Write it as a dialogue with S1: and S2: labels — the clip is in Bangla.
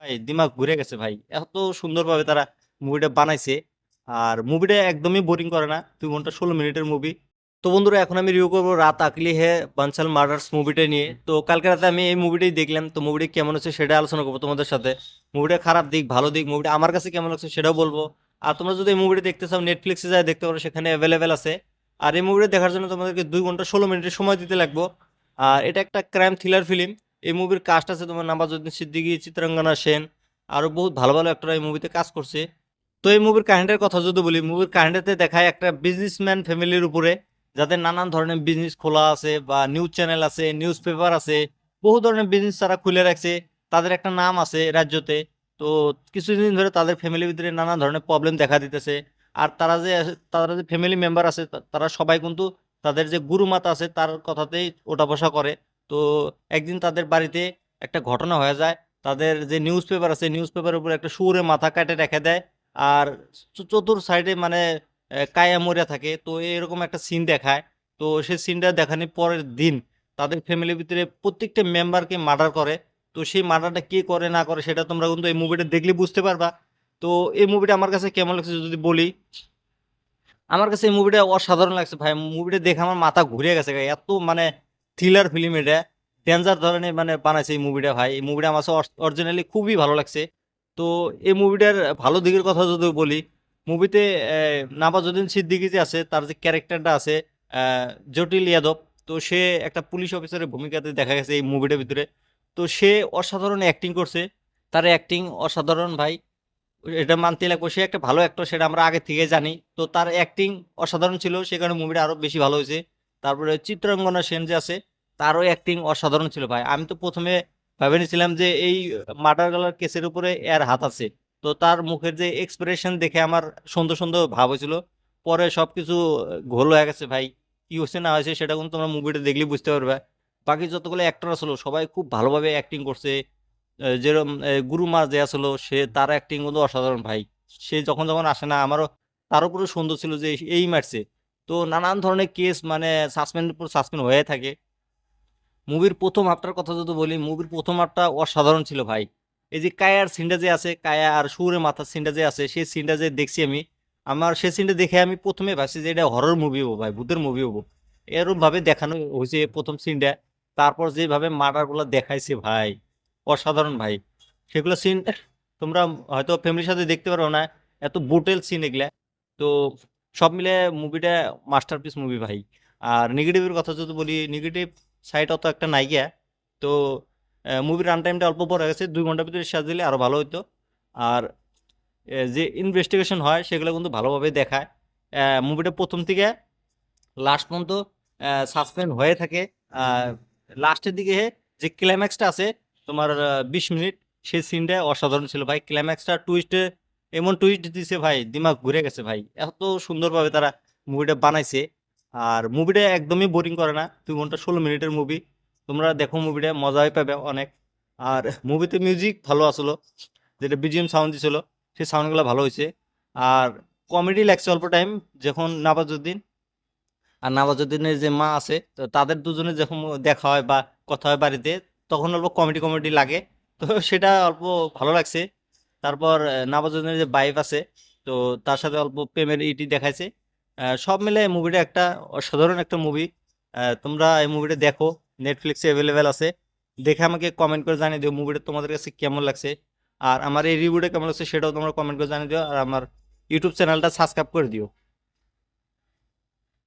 S1: ভাই দিমাগ ঘুরে গেছে ভাই। এত সুন্দরভাবে তারা মুভিটা বানাইছে। আর মুভিটা একদমই বোরিং করে না। ২ ঘন্টা ১৬ মিনিটের মুভি। তো বন্ধুরা এখন আমি রিভিউ করব রাত আকলি হে বানসাল মার্ডার্স মুভিটা নিয়ে। তো কালকে রাতে আমি এই মুভিটাই দেখলাম। তো মুভিটা কেমন হচ্ছে সেটা আলোচনা করবো তোমাদের সাথে। মুভিটা খারাপ দিক ভালো দিক মুভিটা আমার কাছে কেমন লাগছে সেটাও বলবো। আর তোমরা যদি এই মুভিটা দেখতে চাও নেটফ্লিক্সে যায় দেখতে পারো, সেখানে অ্যাভেলেবেল আছে। আর এই মুভিটা দেখার জন্য তোমাদেরকে ২ ঘন্টা ১৬ মিনিটের সময় দিতে লাগবে। আর এটা একটা ক্রাইম থ্রিলার ফিল্ম। এই মুভির কাস্ট আছে তোমার নওয়াজুদ্দিন সিদ্দিকী, চিত্রাঙ্গনা সেন, আরো বহুত ভালো ভালো অ্যাক্টর এই মুভিতে কাজ করছে। তো এই মুভির কাহিনীর কথা যদি বলি, মুভির কাহিনীতে দেখায় একটা বিজনেসম্যান ফ্যামিলির উপরে, যাদের নানান ধরনের বিজনেস খোলা আছে বা নিউজ চ্যানেল আছে, নিউজ পেপার আছে, বহু ধরনের বিজনেস তারা খুলে রাখছে। তাদের একটা নাম আছে রাজ্যতে। তো কিছুদিন ধরে তাদের ফ্যামিলির ভিতরে নানান ধরনের প্রবলেম দেখা দিতেছে। আর তারা যে ফ্যামিলি মেম্বার আছে তারা সবাই কিন্তু তাদের যে গুরুমাতা আছে তার কথাতেই ওঠা বসা করে। তো একদিন তাদের বাড়িতে একটা ঘটনা হয়ে যায়। তাদের যে নিউজ পেপার আছে নিউজ পেপারের উপরে একটা শুয়োরে মাথা কাটে রেখে দেয়। আর চতুর সাইডে মানে কায়া মরিয়া থাকে। তো এরকম একটা সিন দেখায়। তো সেই সিনটা দেখানোর পরের দিন তাদের ফ্যামিলির ভিতরে প্রত্যেকটা মেম্বারকে মার্ডার করে। তো সেই মার্ডারটা কে করে না করে সেটা তোমরা কিন্তু এই মুভিটা দেখলে বুঝতে পারবা। তো এই মুভিটা আমার কাছে কেমন লাগছে যদি বলি, আমার কাছে এই মুভিটা অসাধারণ লাগছে ভাই। মুভিটা দেখে আমার মাথা ঘুরে গেছে ভাই। এত মানে থ্রিলার ফিল্ম এটা, ডেঞ্জার ধরনের মানে বানাইছে এই মুভিটা ভাই। এই মুভিটা আমার অরিজিনালি খুবই ভালো লাগছে। তো এই মুভিটার ভালো দিকের কথা যদি বলি, মুভিতে নওয়াজুদ্দিন সিদ্দিকী যে আছে তার যে ক্যারেক্টারটা আছে, আহ, জটিল যাদব। তো সে একটা পুলিশ অফিসারের ভূমিকাতে দেখা গেছে এই মুভিটার ভিতরে। তো সে অসাধারণ অ্যাক্টিং করছে। তার অ্যাক্টিং অসাধারণ ভাই। এটা মানতে লাগবে, সে একটা ভালো অ্যাক্টর সেটা আমরা আগে থেকে জানি। তো তার অ্যাক্টিং অসাধারণ ছিল, সে কারণে মুভিটা আরো বেশি ভালো হয়েছে। তারপরে চিত্রাঙ্গনা সেন যে আছে, তারও অ্যাক্টিং অসাধারণ ছিল ভাই। আমি তো প্রথমে ভেবে নিয়েছিলাম যে এই মার্ডার গালার কেসের উপরে এর হাত আছে। তো তার মুখের যে এক্সপ্রেশন দেখে আমার সুন্দর সুন্দর ভাব হয়েছিল। পরে সবকিছু ঘোল হয়ে গেছে ভাই। কি হয়েছে না হয়েছে সেটা কিন্তু তোমরা মুভিটা দেখলে বুঝতে পারবে। বাকি যতগুলো অ্যাক্টর আসলো সবাই খুব ভালোভাবে অ্যাক্টিং করছে। যেরকম গুরু মা যে আসলো সে তার অ্যাক্টিং কিন্তু অসাধারণ ভাই। সে যখন যখন আসে না আমারও তার উপরে সুন্দর ছিল যে এই মারছে। তো নানান ধরনের কেস মানে সাসপেন্ডের পর সাসপেন্ড হয়ে থাকে। মুভির প্রথম হাফটার কথা যদি বলি, মুভির প্রথম হাফটা অসাধারণ ছিল ভাই। এই যে কায়ার সিনটা যে আছে, কায়া আর সুরের মাথার সিনটা যে আছে, সেই সিনটা যে দেখছি আমি, আমার সেই সিনটা দেখে আমি প্রথমে ভাবছি যে এটা হরর মুভি হবো ভাই, ভূতের মুভি হবো। এরকম ভাবে দেখানো হয়েছে প্রথম সিনটা। তারপর যেভাবে মার্ডার গুলো দেখাইছে ভাই, অসাধারণ ভাই। সেগুলো সিন তোমরা হয়তো ফ্যামিলির সাথে দেখতে পারো না, এত ব্রুটাল সিন এগুলা। তো সব মিলে মুভিটা মাস্টারপিস মুভি ভাই। আর নেগেটিভের কথা যদি বলি, নেগেটিভ সাইড অত একটা নাই গিয়া। তো মুভির রান টাইমটা অল্প পড়ে গেছে, ২ ঘন্টার ভিতরে শেষ দিলে আরো ভালো হতো। আর যে ইনভেস্টিগেশন হয় সেগুলো কিন্তু ভালোভাবে দেখায়। মুভিটা প্রথম থেকে লাস্ট পর্যন্ত সাসপেন্ড হয়ে থাকে। লাস্টের দিকে যে ক্লাইম্যাক্সটা আছে তোমার ২০ মিনিট, সেই সিনটা অসাধারণ ছিল ভাই। ক্লাইম্যাক্সটা টুইস্টে এমন টুইস্ট দিছে ভাই, দিমাগ ঘুরে গেছে ভাই। এত সুন্দরভাবে তারা মুভিটা বানাইছে। আর মুভিটা একদমই বোরিং করে না। ২ ঘন্টা ১৬ মিনিটের মুভি, তোমরা দেখো মুভিটা মজাই পাবে অনেক। আর মুভিতে মিউজিক ভালো আসলো, যেটা বিজিএম সাউন্ড দিছিল সেই সাউন্ডগুলো ভালো হয়েছে। আর কমেডি লাগছে অল্প টাইম, যখন নওয়াজুদ্দিন আর নওয়াজুদ্দিনের যে মা আছে, তো তাদের দুজনের যখন দেখা হয় বা কথা হয় বাড়িতে, তখন অল্প কমেডি কমেডি লাগে। তো সেটা অল্প ভালো লাগছে। তারপর নওয়াজুদ্দিনের যে বাইফ আছে, তো তার সাথে অল্প প্রেমের ইটি দেখাইছে। সব মিলে মুভিটা একটা অসাধারণ একটা মুভি। তোমরা এই মুভিটা দেখো, নেটফ্লিক্সে অ্যাভেলেবেল আছে। দেখে আমাকে কমেন্ট করে জানিয়ে দিও মুভিটা তোমাদের কাছে কেমন লাগছে। আর আমার এই রিভিউটা কেমন লাগছে সেটাও তোমরা কমেন্ট করে জানিয়ে দিও। আর আমার ইউটিউব চ্যানেলটা সাবস্ক্রাইব করে দিও।